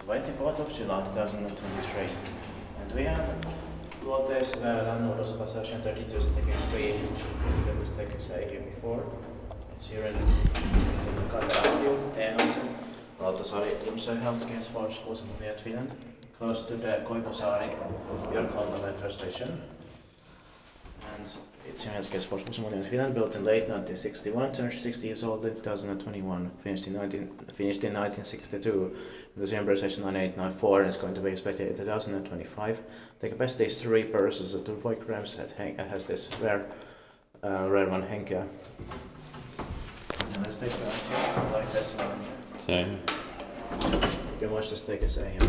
24th of July 2023. And we have Luoteisväylä Passage 32 stickers free. The stickers I gave before. It's here in Kone, Lauttasaari, Helsinki, Finland, close to the Kone metro station. And it's here in Helsinki, Finland, built in late 1961, turned 60 years old in 2021, finished in 1962. The December session 9894 and is going to be inspected in 2025. The capacity is 3 persons at 2 grams. It has this rare one Henke. And let's take this here, like this one. Okay. You can watch the stickers here.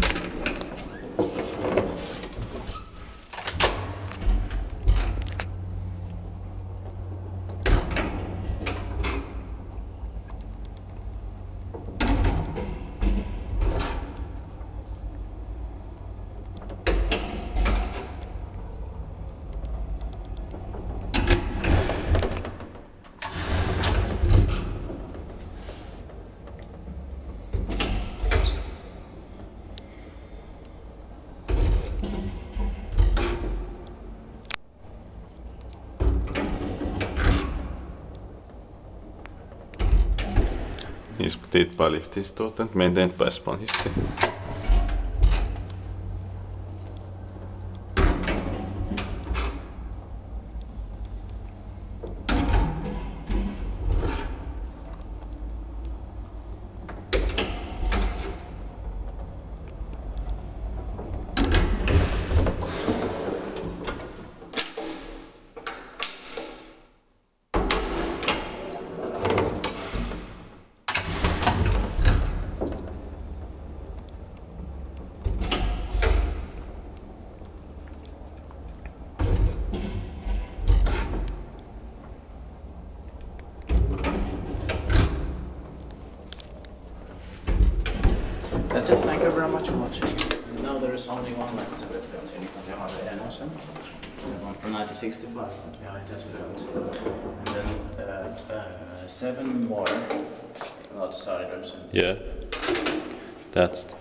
Diskutiert bei Liftistoten, maintained by Sponhissi. That's it, thank you very much for watching. And now there is only one left of it built in Kone, the one from 1965 behind that built. And then 7 more Lauttasaari. Yeah, that's